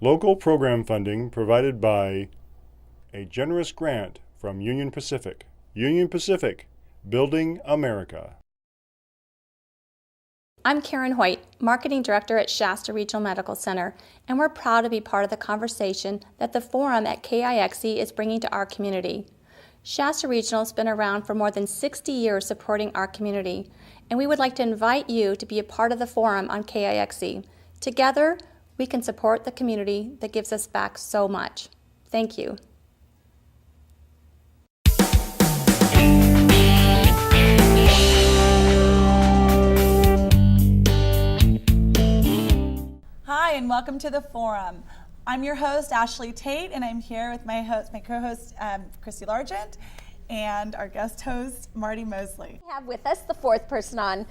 Local program funding provided by a generous grant from Union Pacific. Union Pacific, building America. I'm Karen Hoyt, Marketing Director at Shasta Regional Medical Center, and we're proud to be part of the conversation that the Forum at KIXE is bringing to our community. Shasta Regional has been around for more than 60 years supporting our community, and we would like to invite you to be a part of the Forum on KIXE. Together, we can support the community that gives us back so much. Thank you. Hi, and welcome to the Forum. I'm your host, Ashley Tate, and I'm here with my co-host, Christy Largent, and our guest host, Marty Mosley. We have with us the fourth person on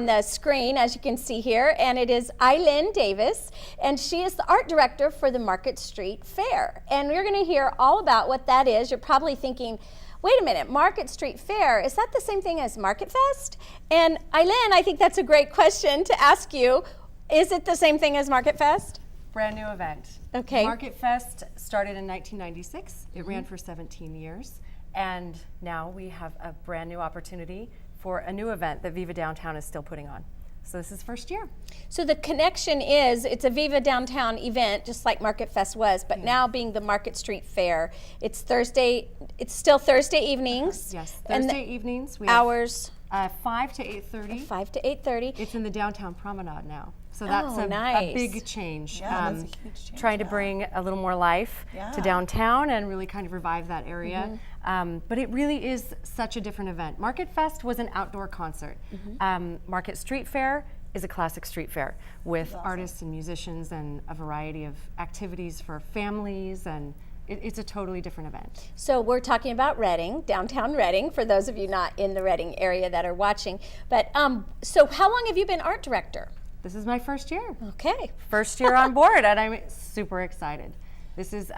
the screen, as you can see here, and it is Ilynne Davis, and she is the art director for the Market Street Faire. And we're going to hear all about what that is. You're probably thinking, wait a minute, Market Street Faire, is that the same thing as Market Fest? And Ilyne, I think that's a great question to ask you. Is it the same thing as Market Fest? Brand new event. Okay. Market Fest started in 1996. It ran for 17 years. And now we have a brand new opportunity for a new event that Viva Downtown is still putting on. So this is first year. So the connection is, it's a Viva Downtown event, just like Market Fest was, but now being the Market Street Faire. It's still Thursday evenings. Yes, and Thursday evenings. We hours? 5 to 8:30. 5 to 8:30. It's in the downtown promenade now. So that's a nice. big change. Yeah, that's a huge change. Trying to bring a little more life to downtown and really kind of revive that area. But it really is such a different event. Market Fest was an outdoor concert. Market Street Faire is a classic street fair with artists and musicians and a variety of activities for families, and it's a totally different event. So we're talking about Reading, downtown Reading, for those of you not in the Reading area that are watching. But so how long have you been art director? This is my first year. Okay. First year on board, and I'm super excited. This is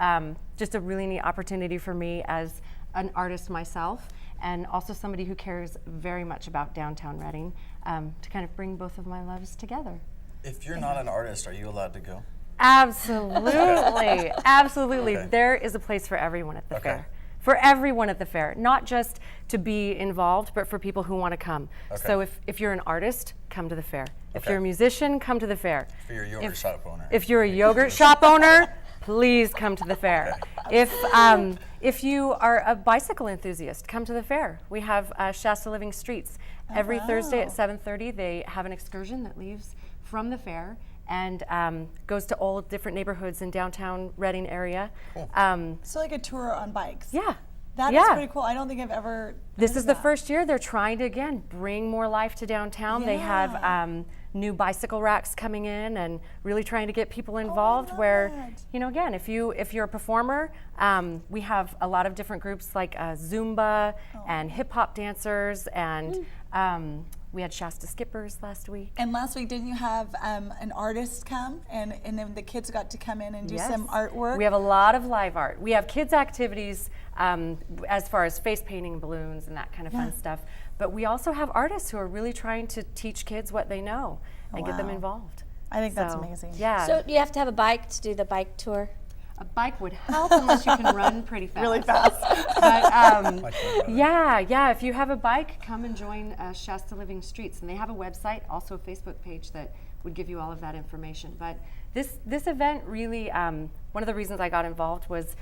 just a really neat opportunity for me as an artist myself, and also somebody who cares very much about downtown Reading, to kind of bring both of my loves together. If you're not an artist, are you allowed to go? Absolutely, absolutely. Okay. There is a place for everyone at the fair. For everyone at the fair, not just to be involved, but for people who want to come. So if you're an artist, come to the fair. If you're a musician, come to the fair. For your yogurt shop owner. If you're a yogurt shop owner, please come to the fair. If you are a bicycle enthusiast, come to the fair. We have Shasta Living Streets. Every Thursday at 7:30, they have an excursion that leaves from the fair and goes to all different neighborhoods in downtown Reading area. Cool. So like a tour on bikes. Yeah. That is pretty cool. I don't think I've ever This is the first year they're trying to, again, bring more life to downtown. They have new bicycle racks coming in and really trying to get people involved where, you know, again, if you're a performer, we have a lot of different groups like Zumba and hip hop dancers, and we had Shasta Skippers last week. And last week, didn't you have an artist come, and then the kids got to come in and do some artwork? We have a lot of live art. We have kids' activities as far as face painting, balloons, and that kind of fun stuff. But we also have artists who are really trying to teach kids what they know and get them involved. I think that's amazing. Yeah. So you have to have a bike to do the bike tour? A bike would help unless you can run pretty fast. Really fast. But yeah, if you have a bike, come and join Shasta Living Streets. And they have a website, also a Facebook page that would give you all of that information. But this event really, one of the reasons I got involved was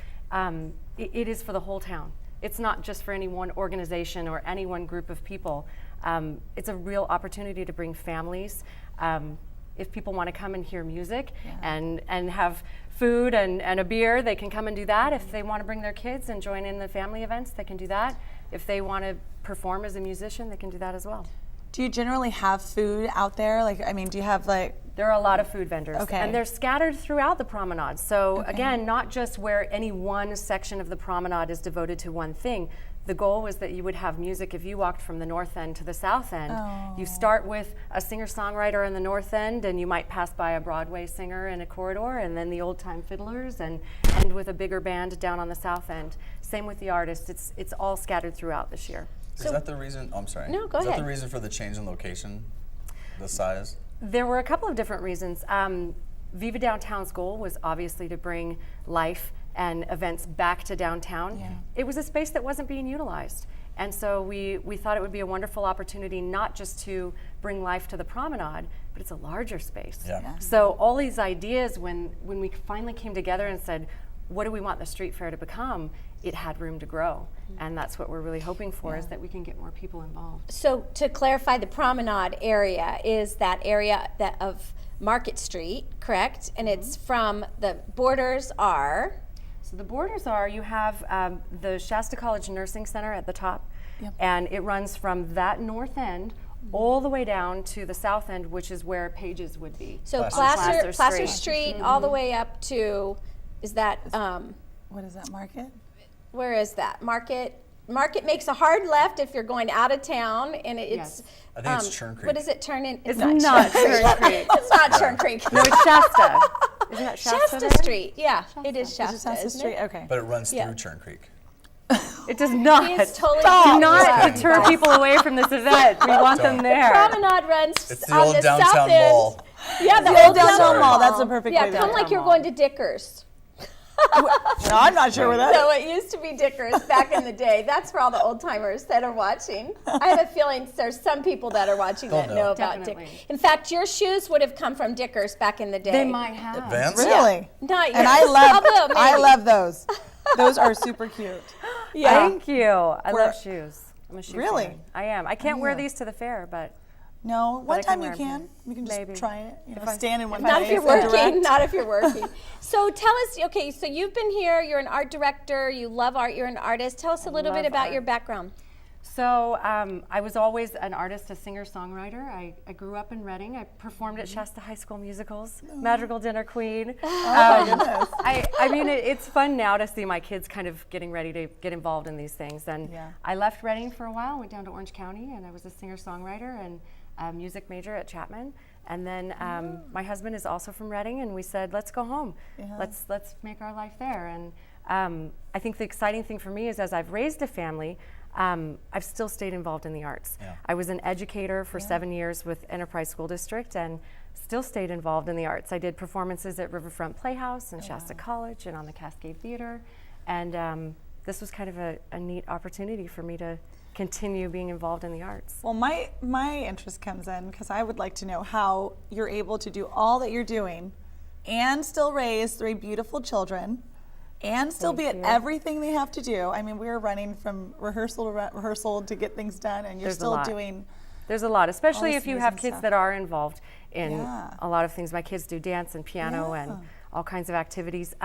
it is for the whole town. It's not just for any one organization or any one group of people. It's a real opportunity to bring families. If people want to come and hear music and have food and a beer, they can come and do that. If they want to bring their kids and join in the family events, they can do that. If they want to perform as a musician, they can do that as well. Do you generally have food out there? Like, I mean, do you have like... There are a lot of food vendors, and they're scattered throughout the promenade. So again, not just where any one section of the promenade is devoted to one thing. The goal was that you would have music if you walked from the north end to the south end. You start with a singer-songwriter in the north end, and you might pass by a Broadway singer in a corridor, and then the old-time fiddlers, and end with a bigger band down on the south end. Same with the artists. It's all scattered throughout this year. Is that the reason? I'm sorry. No, go ahead. Is that the ahead. reason for the change in location, the size? There were a couple of different reasons. Viva Downtown's goal was obviously to bring life and events back to downtown. Yeah. It was a space that wasn't being utilized. And so we thought it would be a wonderful opportunity not just to bring life to the promenade, but it's a larger space. Yeah. So all these ideas, when we finally came together and said, what do we want the street fair to become, it had room to grow. And that's what we're really hoping for, is that we can get more people involved. So to clarify, the promenade area is that area that of Market Street, correct? And it's from the borders are. So the borders are, you have the Shasta College Nursing Center at the top, and it runs from that north end all the way down to the south end, which is where Pages would be. So Placer Placer Street. Street all the way up to, is that, What is that, Market? where is that? Market makes a hard left if you're going out of town, and it's. Yes. I think it's Churn Creek. What does it turn in? It's not Churn Creek. It's not Churn Creek. No, it's Shasta. Isn't that Shasta? Shasta there? Street, yeah, it is Shasta, Is it Shasta isn't Street? it? Okay. But it runs Yeah. through Churn Creek. It does not. He's totally Do not wrong. deter people away from this event. We want them there. Promenade runs It's the on old the south downtown end. mall. Yeah, the old old downtown downtown mall. That's the perfect Yeah, way to come do it. like you're Downtown going to Dickers. No, I'm not sure where that is. So it used to be Dickers back in the day. That's for all the old timers that are watching. I have a feeling there's some people that are watching that They'll know know. about Definitely. Dickers. In fact, your shoes would have come from Dickers back in the day. They might have. Vans? Really? Not yet. And I love, Although I maybe. love those. Those are super cute. Yeah. Thank you. I We're- love shoes. I'm a shoe Really? fan. I am. I can't wear Yeah. these to the fair, but No, one I can time you wear them can. here. You can just Maybe. try it. You know, If I- stand in one Not place if you're and working. direct. Not if you're working. So tell us, okay, so you've been here, you're an art director, you love art, you're an artist. Tell us a little bit love about art. your background. So I was always an artist, a singer-songwriter. I grew up in Reading. I performed at Shasta High School musicals, Madrigal Dinner Queen. I mean, it's fun now to see my kids kind of getting ready to get involved in these things. And I left Reading for a while, went down to Orange County, and I was a singer-songwriter and a music major at Chapman. And then my husband is also from Reading, and we said, let's go home. Let's make our life there. And I think the exciting thing for me is, as I've raised a family, I've still stayed involved in the arts. Yeah. I was an educator for 7 years with Enterprise School District and still stayed involved in the arts. I did performances at Riverfront Playhouse and Shasta College and on the Cascade Theater. And this was kind of a neat opportunity for me to continue being involved in the arts. Well, my interest comes in because I would like to know how you're able to do all that you're doing and still raise 3 beautiful children and still be at everything they have to do. I mean, we're running from rehearsal to rehearsal to get things done, and you're There's a still lot. doing. There's a lot, especially all if this you have amazing kids stuff. that are involved in Yeah. a lot of things. My kids do dance and piano and all kinds of activities.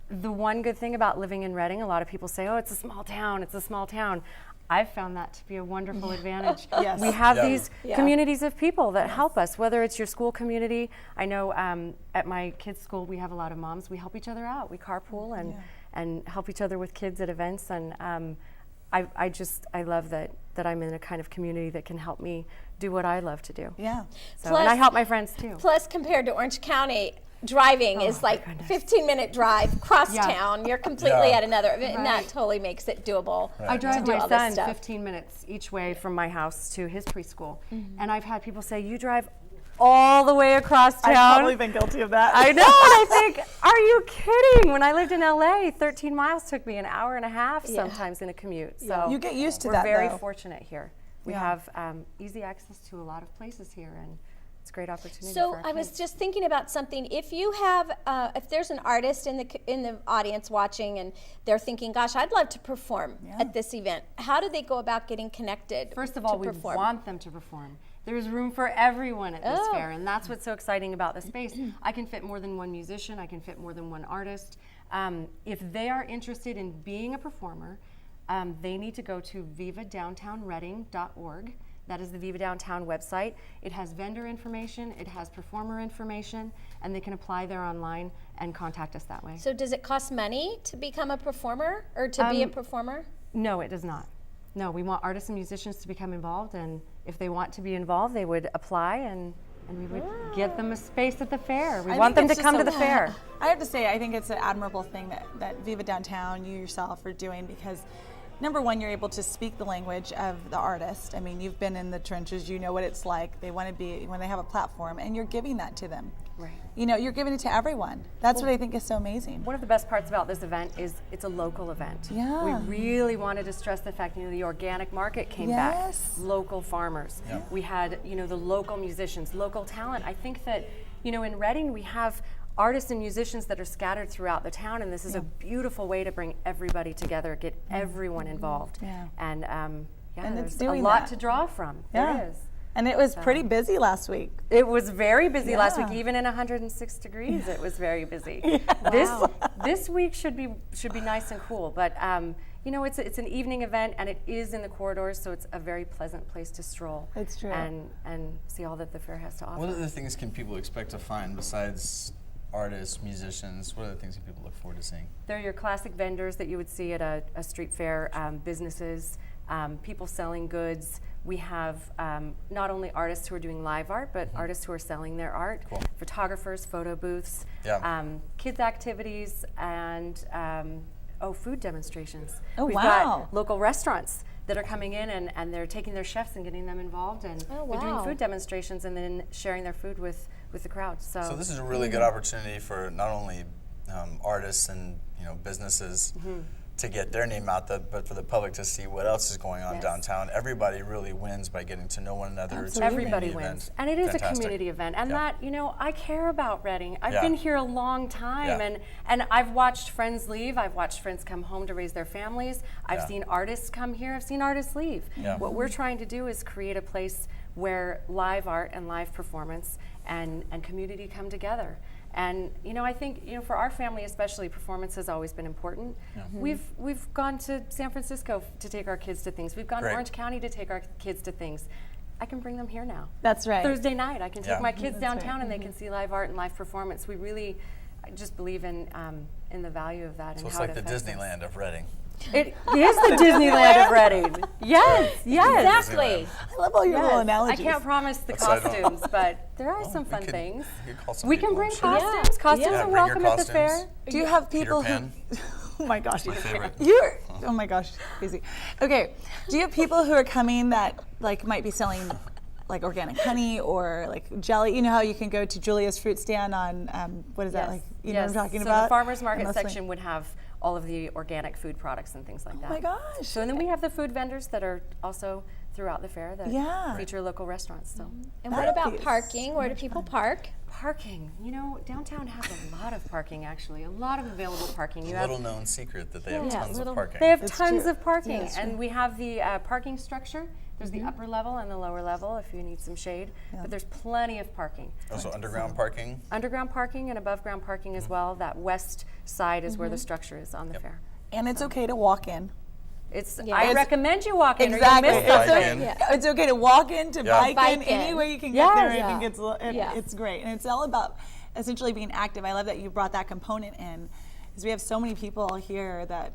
The one good thing about living in Reading, a lot of people say, oh, it's a small town, it's a small town. I've found that to be a wonderful advantage. Yes. We have Yeah. these communities of people that help us, whether it's your school community. I know at my kids' school, we have a lot of moms. We help each other out. We carpool and help each other with kids at events. And I love that I'm in a kind of community that can help me do what I love to do. Yeah. So, Plus- and I help my friends too. Plus, compared to Orange County, driving is like 15-minute drive cross Yeah. town. You're completely Yeah. at another, and that Right. totally makes it doable. I drive do my all this son stuff. 15 minutes each way from my house to his preschool. And I've had people say, you drive all the way across town. I've probably been guilty of that. I know, and I think, are you kidding? When I lived in LA, 13 miles took me an hour and a half sometimes in a commute. So You get used to we're that, very though. fortunate here. We Yeah. have easy access to a lot of places here, and it's a great opportunity So for our I was kids. just thinking about something. If you have, if there's an artist in the audience watching, and they're thinking, "Gosh, I'd love to perform at this event," how do they go about getting connected? First of all, to we perform? want them to perform. There's room for everyone at this Oh. fair, and that's what's so exciting about the space. I can fit more than one musician. I can fit more than one artist. If they are interested in being a performer, they need to go to vivadowntownreading.org. That is the Viva Downtown website. It has vendor information, it has performer information, and they can apply there online and contact us that way. So does it cost money to become a performer or to be a performer? No, it does not. No, we want artists and musicians to become involved, and if they want to be involved, they would apply, and we would get them a space at the fair. We I want them think to it's come to just the fair. I have to say, I think it's an admirable thing that Viva Downtown, you yourself, are doing, because number one, you're able to speak the language of the artist. I mean, you've been in the trenches, you know what it's like. They want to be, when they have a platform, and you're giving that to them. Right. You know, you're giving it to everyone. That's what I think is so amazing. One of the best parts about this event is it's a local event. Yeah. We really wanted to stress the fact, the organic market came Yes. back. Local farmers. Yeah. We had, the local musicians, local talent. I think that, in Reading we have artists and musicians that are scattered throughout the town, and this is a beautiful way to bring everybody together, get everyone involved. Yeah. And And it's there's a doing lot that. to draw from. Yeah. There is. And it was pretty busy last week. It was very busy last week, Yeah. even in 106 degrees. It was very busy. This week should be nice and cool, but it's an evening event, and it is in the corridors, so it's a very pleasant place to stroll. It's true. And see all that the fair has to offer. What other things can people expect to find besides artists, musicians? What other things can people look forward to seeing? They're your classic vendors that you would see at a street fair, businesses, people selling goods. We have not only artists who are doing live art, but artists who are selling their art, Cool. photographers, photo booths, Yeah. kids activities, and food demonstrations. Oh, We've wow. got local restaurants that are coming in, and they're taking their chefs and getting them involved, and Oh, they're doing wow. food demonstrations and then sharing their food with the crowd. So this is a really good opportunity for not only artists and businesses to get their name out there, but for the public to see what else is going on Yes. downtown. Everybody really wins by getting to know one another. It's a Everybody community wins. event. And it is Fantastic. a community event. And Yeah. that, I care about Reading. I've Yeah. been here a long time, Yeah. and I've watched friends leave. I've watched friends come home to raise their families. I've Yeah. seen artists come here. I've seen artists leave. Yeah. What we're trying to do is create a place where live art and live performance and community come together. And I think for our family especially, performance has always been important. We've gone to San Francisco to take our kids to things. We've gone to Great. Orange County to take our kids to things. I can bring them here now. That's right. Thursday night, I can take Yeah. my kids That's downtown right. and they can see live art and live performance. We really just believe in the value of that So and it's how like it the affects us. Disneyland of Reading. It is the Disneyland of Reading. Yes, yes. Exactly. I love all your little Yes. I analogies. can't promise the That's what I don't- costumes, but there are some we fun could- things. we could call some We people, can bring I'm sure. costumes. Costumes Yeah, are bring your welcome at the fair. costumes. Do you have Peter people who? Pan. Oh my gosh. My favorite. You're. Oh my gosh. Crazy. Okay. Do you have people who are coming that might be selling organic honey or jelly? You know how you can go to Julia's fruit stand on what is that like? You know what I'm talking so about? the farmers market And mostly- section would have all of the organic food products and things like that. Oh my gosh. So and then we have the food vendors that are also throughout the fair that Yeah. feature local restaurants. So And what about parking? Where do people park? parking, downtown has a lot of parking actually, a lot of available parking. You have Little known secret that they have Yeah, tons little- of parking. They have That's tons true. of parking, Yeah, that's and true. we have the parking structure. There's the upper level and the lower level if you need some shade, but there's plenty of parking. Also underground parking. Underground parking and above ground parking as well. That west side is where the structure is on the fair. And it's okay to walk in. It's. Yeah. I It's- recommend you walk in Exactly. or you'll miss It's, something. in. it's okay to walk in, to Yeah. bike in, Bike in. any way you can get there. Yes. I think Yeah. it's great. And it's all about essentially being active. I love that you brought that component in because we have so many people here that,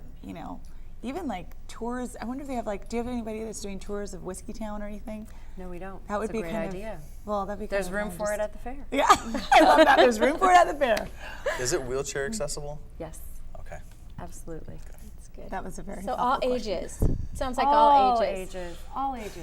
even tours. I wonder if they have do you have anybody that's doing tours of Whiskey Town or anything? No, we don't. That would That's be a great kind idea. of, well, that'd be There's kind of room fun, for just- it at the fair. Yeah, I love that. There's room for it at the fair. Is it wheelchair accessible? Yes, Okay. absolutely. That's good. That was a very So all thoughtful question. ages. Sounds like all ages. All ages.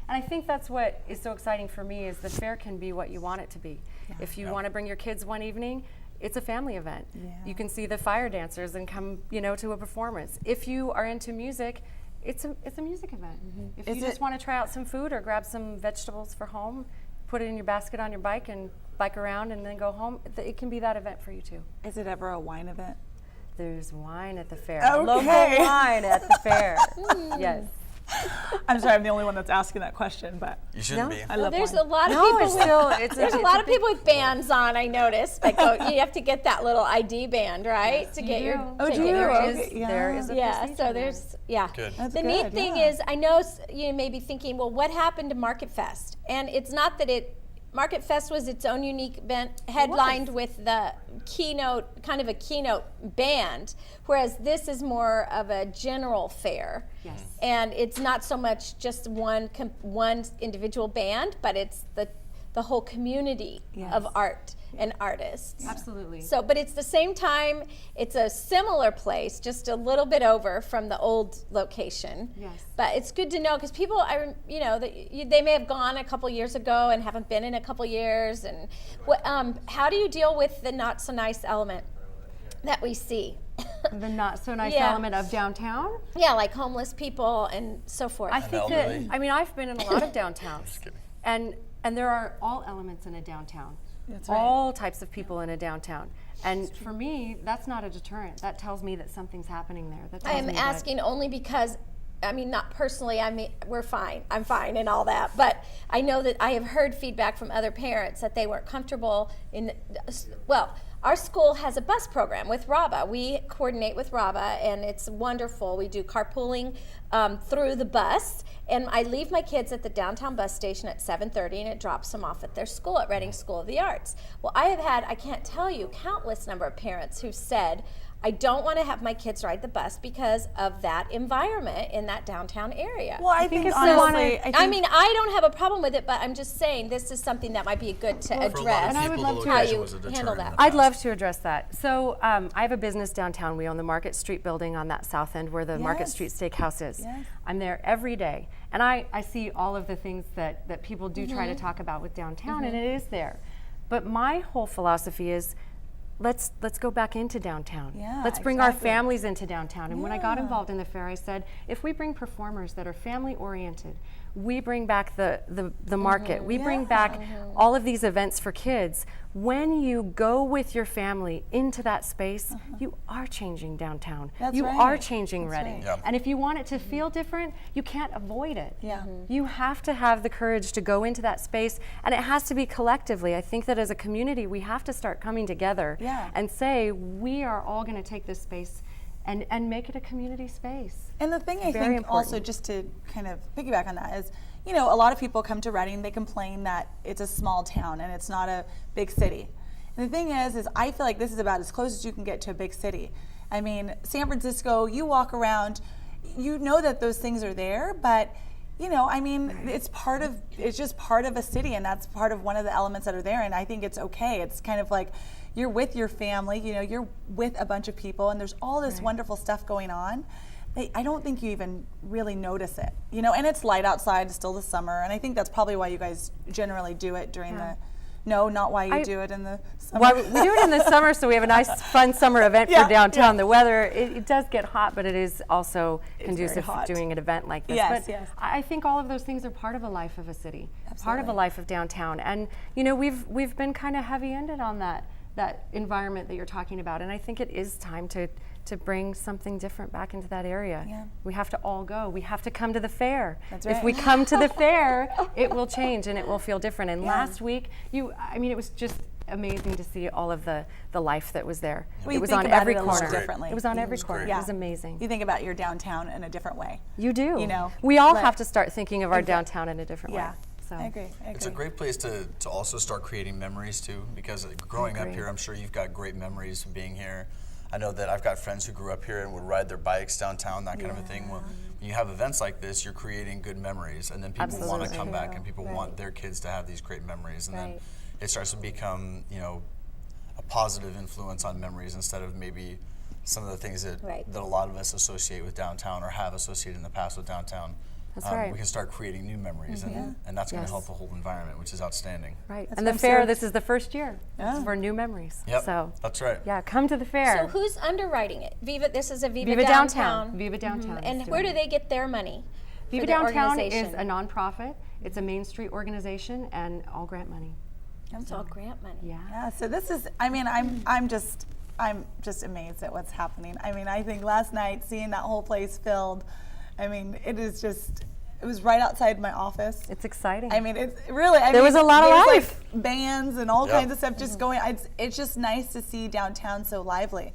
And I think that's what is so exciting for me is the fair can be what you want it to be. If you want to bring your kids one evening, it's a family event. Yeah. You can see the fire dancers and come, to a performance. If you are into music, it's a music event. If Is you just it- want to try out some food or grab some vegetables for home, put it in your basket on your bike and bike around and then go home, it can be that event for you too. Is it ever a wine event? There's wine at the fair. Okay. Local wine at the fair. Yes. I'm sorry, I'm the only one that's asking that question, but You shouldn't No. be. I Well, love there's wine. a lot of No, people it's with, still there's a lot of people with bands on. I noticed. You have to get that little ID band, right, to get your. Oh, to do get you? your- Okay, There is a Yeah. procedure So there. there's Good. That's the good, neat thing yeah. is, I know you may be thinking, well, what happened to Market Fest? And it's not that Market Fest was its own unique event, headlined with the kind of a keynote band, whereas this is more of a general fair. Yes. And it's not so much just one individual band, but it's the whole community of art and artists. Absolutely. So, but it's the same time, it's a similar place, just a little bit over from the old location. Yes. But it's good to know because people, they may have gone a couple years ago and haven't been in a couple years. And how do you deal with the not so nice element that we see? The not so nice Yeah. element of downtown? Yeah, like homeless people and so forth. I think elderly. that, I've been in a lot of downtowns. And there are all elements in a downtown. That's right. All types of people in a downtown. And for me, that's not a deterrent. That tells me that something's happening there. That I tells am me that- asking only because, not personally, we're fine. I'm fine and all that. But I know that I have heard feedback from other parents that they weren't comfortable in, our school has a bus program with RABA. We coordinate with RABA, and it's wonderful. We do carpooling through the bus, and I leave my kids at the downtown bus station at 7:30, and it drops them off at their school at Reading School of the Arts. Well, I have had, I can't tell you, countless number of parents who said, I don't want to have my kids ride the bus because of that environment in that downtown area. Well, I think if we honestly, I don't have a problem with it, but I'm just saying this is something that might be good to For a lot of address. And I would people, love the to- location How was a you deterrent handle in that. the I'd past. love to address that. So I have a business downtown. We own the Market Street building on that south end where the Market Yes. Street Steakhouse is. Yes. I'm there every day. And I see all of the things that people do try to talk about with downtown, and it is there. But my whole philosophy is, let's go back into downtown. Yeah, let's bring our exactly. families into downtown. And when I got Yeah. involved in the fair, I said, if we bring performers that are family oriented, we bring back the market, we bring back all of these events for kids. When you go with your family into that space, you are changing downtown. That's you right. are changing That's Reading. right. Yeah. And if you want it to feel different, you can't avoid it. Yeah. You have to have the courage to go into that space, and it has to be collectively. I think that as a community, we have to start coming together Yeah. and say, we are all going to take this space and make it a community space. And the thing I Very think also, important. just to kind of piggyback on that, is, a lot of people come to Reading, they complain that it's a small town and it's not a big city. And the thing is I feel like this is about as close as you can get to a big city. I mean, San Francisco, you walk around, you know that those things are there, but it's just part of a city, and that's part of one of the elements that are there, and I think it's okay. It's kind of like you're with your family, you're with a bunch of people, and there's all this wonderful stuff going on. I don't think you even really notice it, and it's light outside, it's still the summer, and I think that's probably why you guys generally do it during not why you do it in the summer. Well, we do it in the summer, so we have a nice, fun summer event Yeah, for downtown. yeah. The weather, it does get hot, but it is also very conducive hot. to doing an event like this. Yes, but yes. I think all of those things are part of a life of a city, part of Absolutely. a life of downtown. And we've been kind of heavy-handed on that environment that you're talking about, and I think it is time to bring something different back into that area. Yeah. We have to all go. We have to come to the fair. That's If right. we come to the fair, it will change and it will feel different. And last week, it was just amazing to see all of the life that was there. Well, It you was think on about every it a little corner. differently. It was on every was corner. great. It was amazing. You think about your downtown in a different way. You do. know, We all but- have to start thinking of our Exactly. downtown in a different Yeah, way. So I agree. It's a great place to also start creating memories too, because growing up agree. here, I'm sure you've got great memories from being here. I know that I've got friends who grew up here and would ride their bikes downtown, that kind of a thing. Well, when you have events like this, you're creating good memories, and then people want to Absolutely. come back, and people want their kids to have these great memories, and then Right. it starts to become, a positive influence on memories instead of maybe some of the things that Right. that a lot of us associate with downtown or have associated in the past with downtown. That's right. We can start creating new memories, and that's going to Yes. help the whole environment, which is outstanding. right. That's And the what I'm fair, so- this is the first year. Yeah. It's for new memories. Yep, So that's right. yeah, come to the fair. So who's underwriting it? This is a Viva, Viva Downtown. Downtown. Viva Downtown is And where doing do they get their money? Viva for their Downtown is organization? a nonprofit. It's a Main Street organization and all grant money. It's all grant money. Yeah. Yeah, so this is, I'm just amazed at what's happening. I think last night seeing that whole place filled, it was right outside my office. It's exciting. It's really, There was a lot of there's, life. like bands and all Yeah. kinds of stuff just going. It's just nice to see downtown so lively.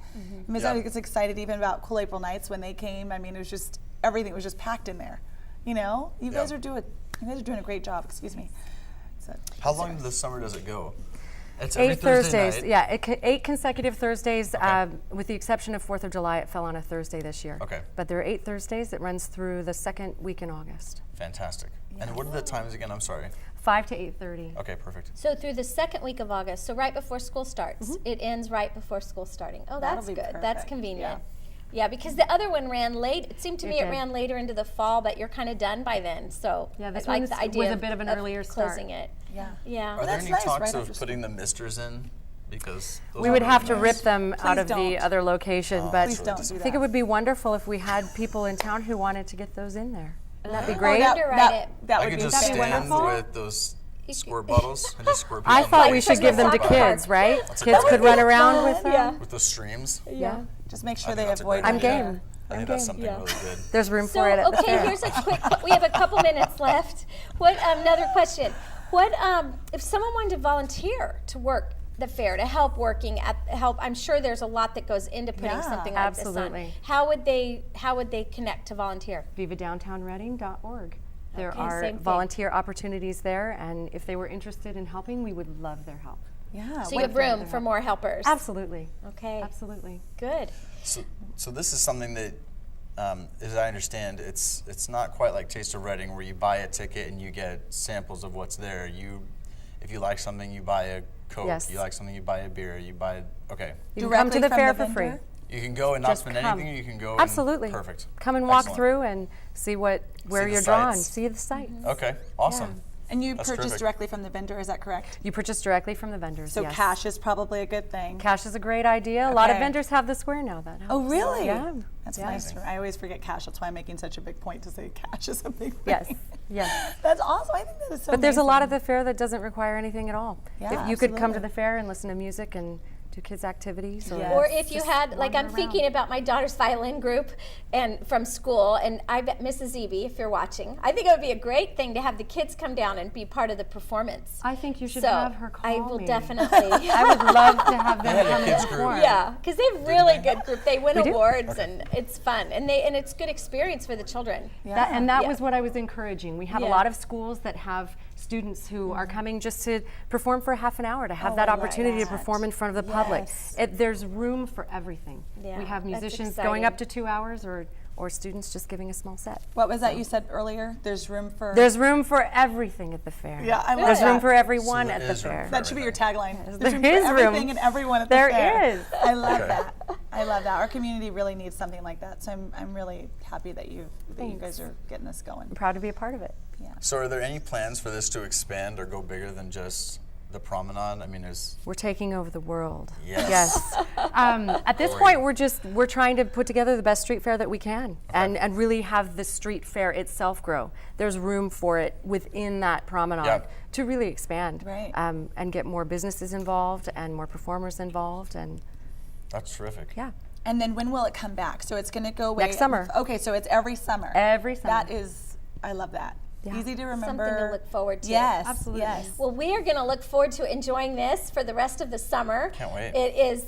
I was excited even about Cool April Nights when they came. It was just, everything was just packed in there. You guys are doing a great job. Excuse me. So, How long this summer does it go? It's every 8 Thursday Thursdays. night. Yeah, 8 consecutive Thursdays. With the exception of 4th of July, it fell on a Thursday this year. Okay. But there are 8 Thursdays. It runs through the second week in August. Fantastic. And what are the times again? I'm sorry. 5 to 8:30. Okay, perfect. So through the second week of August, so right before school starts. It ends right before school starting. Oh, That'll that's be good. That's perfect. convenient. Yeah, because the other one ran late. It seemed to me it did. ran later into the fall, but you're kind of done by then. So Yeah, this I like one's the idea was a of- bit of an of earlier start. closing it. Yeah. Yeah. Are there that's any nice, talks right of after putting the misters in? Because those We are would really have to nice. rip them out Please of the don't. other location, but Please don't do I think that. it would be wonderful if we had people in town who wanted to get those in there. Wouldn't that be Oh, great? that- Underwrite it. that I would could be just That'd be stand wonderful. with those squirt bottles and just squirt people I in thought the we face should give them to with kids, right? That's a Kids good could idea. run around with them. Yeah. With those streams. Yeah. Just make I sure think they that's a avoid. great I'm idea. game. I think that's something really good. There's room So for it at the okay, fair. here's a quick. We have a couple minutes left. What another question? What if someone wanted to volunteer to work the fair to help help? I'm sure there's a lot that goes into putting Yeah, something like this absolutely. on. How would they connect to volunteer? vivadowntownreading.org. There Okay, are same thing. volunteer opportunities there, and if they were interested in helping, we would love their help. Yeah. So you have room for more helpers. Absolutely. Okay. Absolutely. Good. So this is something that, as I understand, it's not quite like Taste of Reading where you buy a ticket and you get samples of what's there. If you like something, you buy a Coke. Yes. You like something, you buy a beer. Okay. You can come to Directly the from fair the for free. vendor? You can go and not Just spend come. anything. Or you can go. Absolutely. And, perfect. Come and walk Excellent. through and see where the you're drawn. sights. See the sights. Okay. Awesome. And you That's purchase terrific. directly from the vendor, is that correct? You purchase directly from the vendors. So yes. cash is probably a good thing. Cash is a great idea. A lot of Okay. vendors have the square now. That helps. Oh, really? Yeah. That's Yeah. nice. I always forget cash. That's why I'm making such a big point to say cash is a big thing. Yes. Yes. That's awesome. I think that is so But there's a lot of amazing. the fair that doesn't require anything at all. Yeah, If you could come to absolutely. the fair and listen to music and do kids' activities. Or, Yes. Or if you just had, like, I'm wander thinking around. about my daughter's violin group and from school, and I bet Mrs. Eby, if you're watching, I think it would be a great thing to have the kids come down and be part of the performance. I think you should So have her call I will me. definitely. I would love to have They them had a come and kids group. perform. Yeah, because they have really good group. They win We do. awards and it's fun, and it's good experience for the children. That Yeah. was what I was encouraging. We have a Yeah. lot of schools that have students who are coming just to perform for half an hour, to have Oh, that I love opportunity to that. perform in front of the public. Yes. There's room for everything. Yeah, We have that's musicians going up exciting. to 2 hours or students just giving a small set. What was that you said earlier? There's room for. There's room for everything at the fair. Yeah, I love There's room that. for everyone So at there the is room fair. for That should be your tagline. There There's room is for room. everything and everyone at the There fair. is. I love that. I love that. Our community really needs something like that. So I'm really happy that you guys are getting this going. I'm proud to be a part of it. So are there any plans for this to expand or go bigger than just the promenade? I mean, We're taking over the world. Yes. Yes. At this point, we're trying to put together the best street fair that we can, and really have the street fair itself grow. There's room for it within that promenade Yeah. to really expand, Right. and get more businesses involved and more performers involved, and That's terrific. yeah. And then when will it come back? So it's going to go away Next summer. Okay, so it's every summer. Every summer. That is, I love that. Yeah. Easy to remember. Something to look forward to. Yes, Absolutely. yes. Well, we are going to look forward to enjoying this for the rest of the summer. Can't wait. It is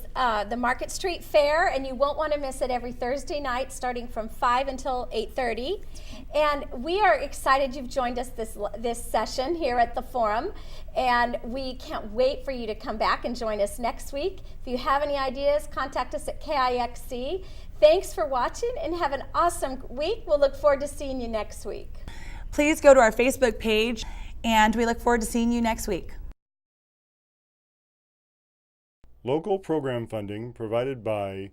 the Market Street Fair, and you won't want to miss it every Thursday night, starting from 5 until 8:30. And we are excited you've joined us this session here at the Forum, and we can't wait for you to come back and join us next week. If you have any ideas, contact us at KIXE. Thanks for watching, and have an awesome week. We'll look forward to seeing you next week. Please go to our Facebook page, and we look forward to seeing you next week. Local program funding provided by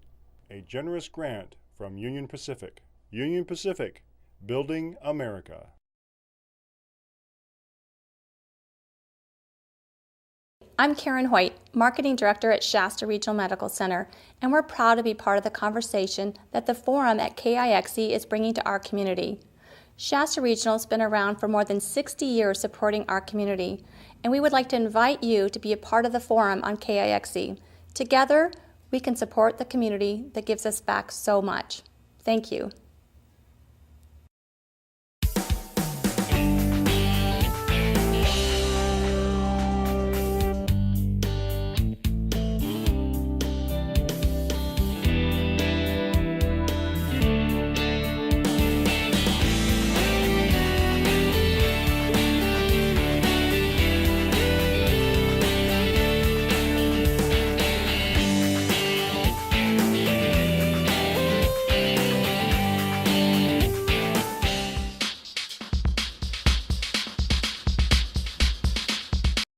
a generous grant from Union Pacific. Union Pacific, building America. I'm Karen Hoyt, Marketing Director at Shasta Regional Medical Center, and we're proud to be part of the conversation that the Forum at KIXE is bringing to our community. Shasta Regional has been around for more than 60 years supporting our community, and we would like to invite you to be a part of the Forum on KIXE. Together, we can support the community that gives us back so much. Thank you.